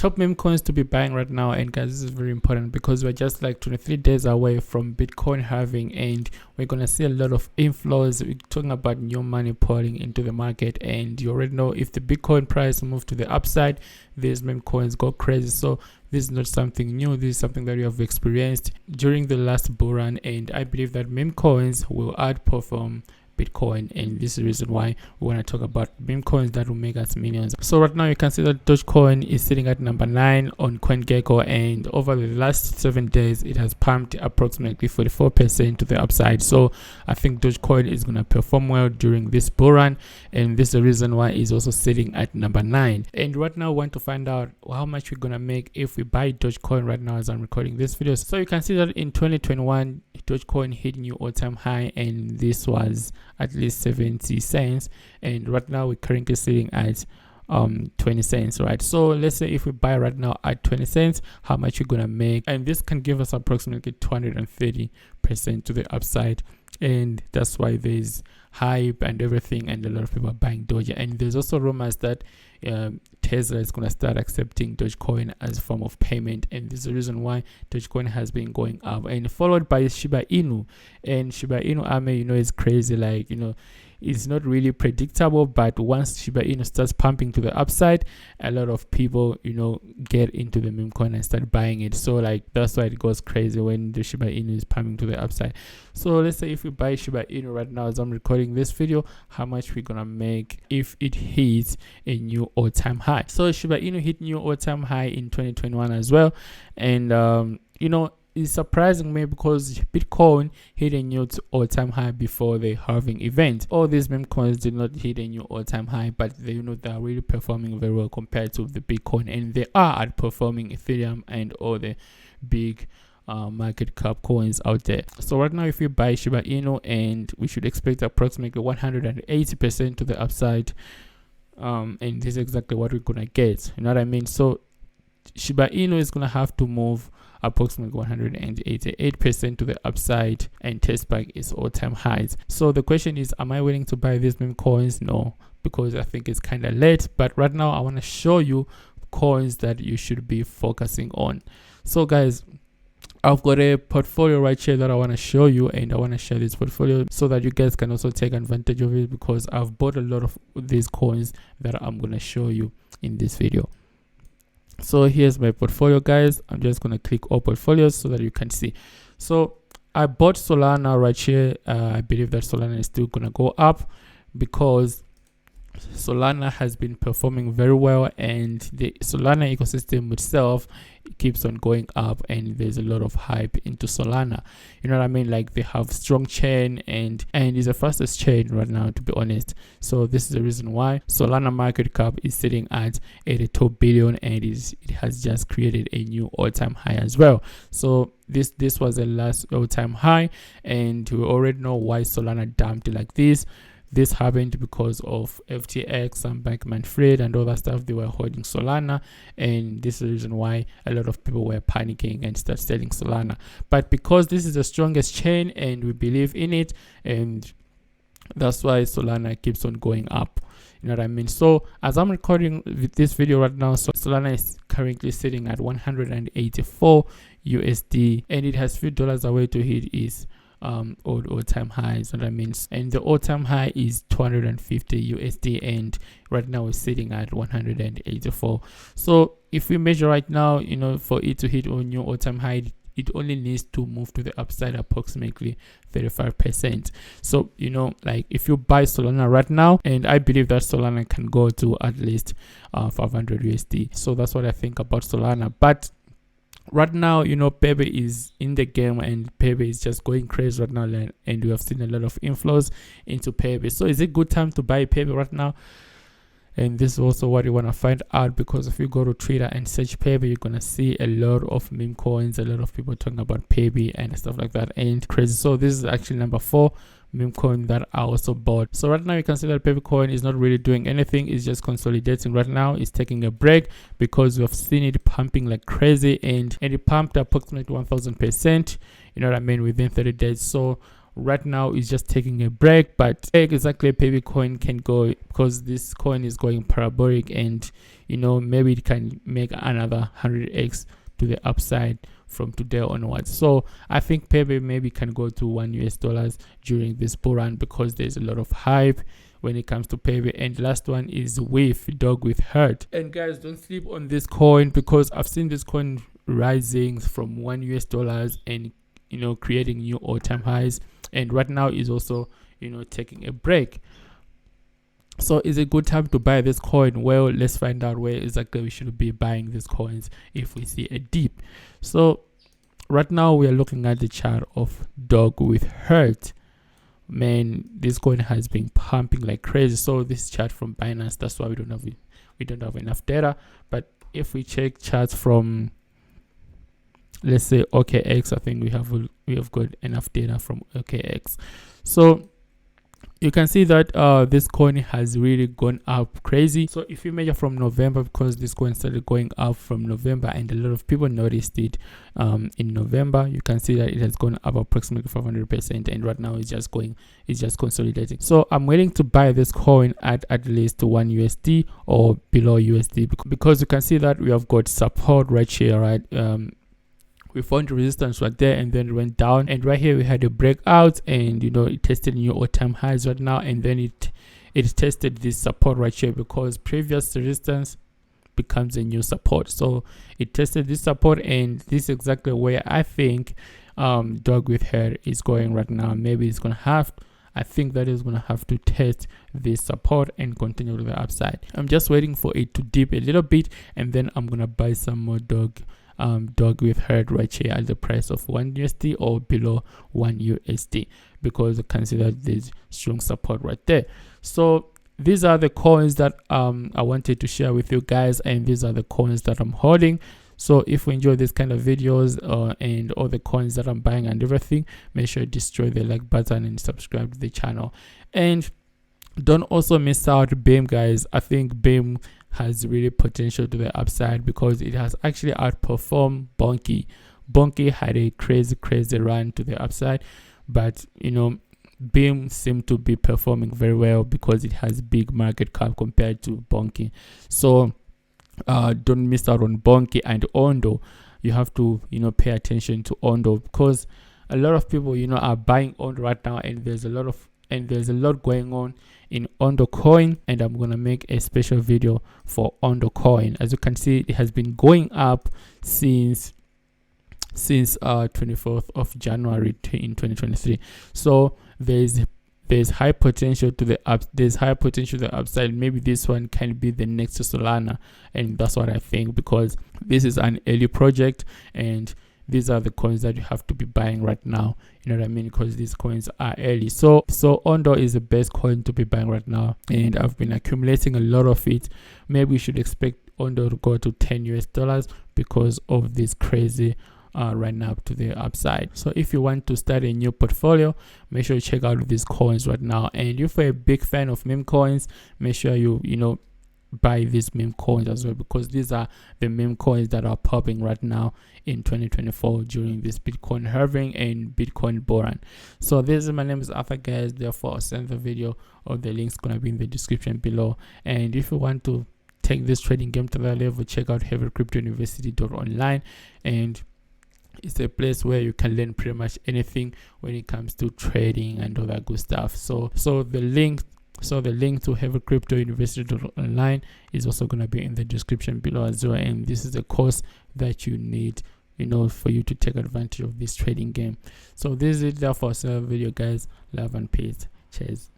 top meme coins to be buying right now. And guys, this is very important because we're just like 23 days away from Bitcoin halving, and we're gonna see a lot of inflows. We're talking about new money pouring into the market, and you already know if the Bitcoin price moves to the upside, these meme coins go crazy. So this is not something new. This is something that we have experienced during the last bull run, and I believe that meme coins will outperform Bitcoin, and this is the reason why we want to talk about meme coins that will make us millions. So right now you can see that Dogecoin is sitting at number 9 on CoinGecko, and over the last 7 days it has pumped approximately 44% to the upside. So I think Dogecoin is going to perform well during this bull run, and this is the reason why it's also sitting at number 9. And right now we want to find out how much we're going to make if we buy Dogecoin right now as I'm recording this video. So you can see that in 2021 Dogecoin hit new all-time high, and this was at least 70 cents, and right now we're currently sitting at 20 cents, right? So let's say if we buy right now at 20 cents, how much you're gonna make, and this can give us approximately 230% to the upside. And that's why there's hype and everything, and a lot of people are buying Doge. And there's also rumors that Tesla is going to start accepting Dogecoin as a form of payment, and this is the reason why Dogecoin has been going up, and followed by Shiba Inu. And Shiba Inu army, is crazy. Like, it's not really predictable, but once Shiba Inu starts pumping to the upside, a lot of people get into the meme coin and start buying it. So like that's why it goes crazy when the Shiba Inu is pumping to the upside. So let's say if we buy Shiba Inu right now as I'm recording this video, how much we're gonna make if it hits a new all-time high. So Shiba Inu hit new all-time high in 2021 as well, and it's surprising me because Bitcoin hit a new all-time high before the halving event. All these meme coins did not hit a new all-time high, but they are really performing very well compared to the Bitcoin, and they are outperforming Ethereum and all the big market cap coins out there. So right now if we buy Shiba Inu, and we should expect approximately 180% to the upside, and this is exactly what we're gonna get, you know what I mean? So Shiba Inu is gonna have to move approximately 188% to the upside and test back its all-time highs. So the question is, am I willing to buy these meme coins? No, because I think it's kind of late. But right now I want to show you coins that you should be focusing on. So guys, I've got a portfolio right here that I want to show you, and I want to share this portfolio so that you guys can also take advantage of it, because I've bought a lot of these coins that I'm going to show you in this video. So here's my portfolio, guys. I'm just going to click all portfolios so that you can see. So I bought Solana right here. I believe that Solana is still going to go up because Solana has been performing very well, and the Solana ecosystem itself keeps on going up, and there's a lot of hype into Solana, you know what I mean? Like, they have strong chain, and it's the fastest chain right now, to be honest. So this is the reason why Solana market cap is sitting at 82 billion, and it has just created a new all-time high as well. So this was the last all-time high, and we already know why Solana dumped like this. This happened because of FTX, Sam Bankman-Fried, and all that stuff. They were holding Solana, and this is the reason why a lot of people were panicking and start selling Solana. But because this is the strongest chain and we believe in it, and that's why Solana keeps on going up. You know what I mean? So as I'm recording this video right now, so Solana is currently sitting at 184 USD, and it has few dollars away to hit its all-time highs, what I mean, and the all-time high is 250 USD, and right now we're sitting at 184. So if we measure right now, for it to hit a new all-time high, it only needs to move to the upside approximately 35%. So like, if you buy Solana right now, and I believe that Solana can go to at least 500 USD. So that's what I think about Solana. But right now, Pepe is in the game, and Pepe is just going crazy right now, and we have seen a lot of inflows into Pepe. So is it a good time to buy Pepe right now? And this is also what you want to find out, because if you go to Twitter and search Pepe, you're going to see a lot of meme coins, a lot of people talking about Pepe and stuff like that, and crazy. So this is actually number 4 meme coin that I also bought. So right now you can see that Pepe coin is not really doing anything. It's just consolidating right now. It's taking a break because we have seen it pumping like crazy, and it pumped approximately 1000%, you know what I mean, within 30 days. So right now it's just taking a break, but exactly baby coin can go, because this coin is going parabolic, and you know, maybe it can make another 100x to the upside from today onwards. So I think Pepe maybe can go to $1 during this bull run, because there's a lot of hype when it comes to Pepe. And last one is with dog with hurt. And guys, don't sleep on this coin, because I've seen this coin rising from $1 and, you know, creating new all-time highs, and right now is also, you know, taking a break. So is it a good time to buy this coin? Well, let's find out where exactly we should be buying these coins if we see a dip. So right now we are looking at the chart of dog with hurt. Man, this coin has been pumping like crazy. So this chart from Binance, that's why we don't have enough data. But if we check charts from, let's say, OKX, I think we have got enough data from OKX. So you can see that this coin has really gone up crazy. So if you measure from November, because this coin started going up from November and a lot of people noticed it in November, you can see that it has gone up approximately 500%, and right now it's just consolidating. So I'm willing to buy this coin at least $1 or below USD, because you can see that we have got support right here, right? We found resistance right there, and then it went down, and right here we had a breakout, and you know, it tested new all-time highs right now, and then it tested this support right here, because previous resistance becomes a new support. So it tested this support, and this is exactly where I think dog with hair is going right now. Maybe it's gonna have, I think that is gonna have to test this support and continue to the upside. I'm just waiting for it to dip a little bit, and then I'm gonna buy some more dog with herd right here at the price of $1 or below $1, because you can see that there's strong support right there. So these are the coins that I wanted to share with you guys, and these are the coins that I'm holding. So if you enjoy this kind of videos and all the coins that I'm buying and everything, make sure you destroy the like button and subscribe to the channel. And don't also miss out BEAM, guys. I think BEAM has really potential to the upside, because it has actually outperformed Bonky. Bonky had a crazy run to the upside, but you know, BEAM seemed to be performing very well because it has big market cap compared to Bonky. So don't miss out on Bonky and Ondo. You have to, you know, pay attention to Ondo, because a lot of people, you know, are buying Ondo right now, and there's a lot going on in Ondo coin, and I'm gonna make a special video for Ondo coin. As you can see, it has been going up since 24th of January in 2023. So there's high potential to the upside. Maybe this one can be the next Solana, and that's what I think, because this is an early project, and these are the coins that you have to be buying right now, you know what I mean, because these coins are early. So Ondo is the best coin to be buying right now, and I've been accumulating a lot of it. Maybe we should expect Ondo to go to $10 because of this crazy run up to the upside. So if you want to start a new portfolio, make sure you check out these coins right now. And if you're a big fan of meme coins, make sure you know, buy these meme coins as well, because these are the meme coins that are popping right now in 2024 during this Bitcoin halving and Bitcoin bull run. So my name is Arthur, guys. Therefore, I'll send the video, or the link's gonna be in the description below. And if you want to take this trading game to that level, check out heavycryptouniversity.online, and it's a place where you can learn pretty much anything when it comes to trading and all that good stuff. So the link to heavycryptouniversity.online is also going to be in the description below as well, and this is the course that you need, you know, for you to take advantage of this trading game. So this is it there for our video, guys. Love and peace. Cheers.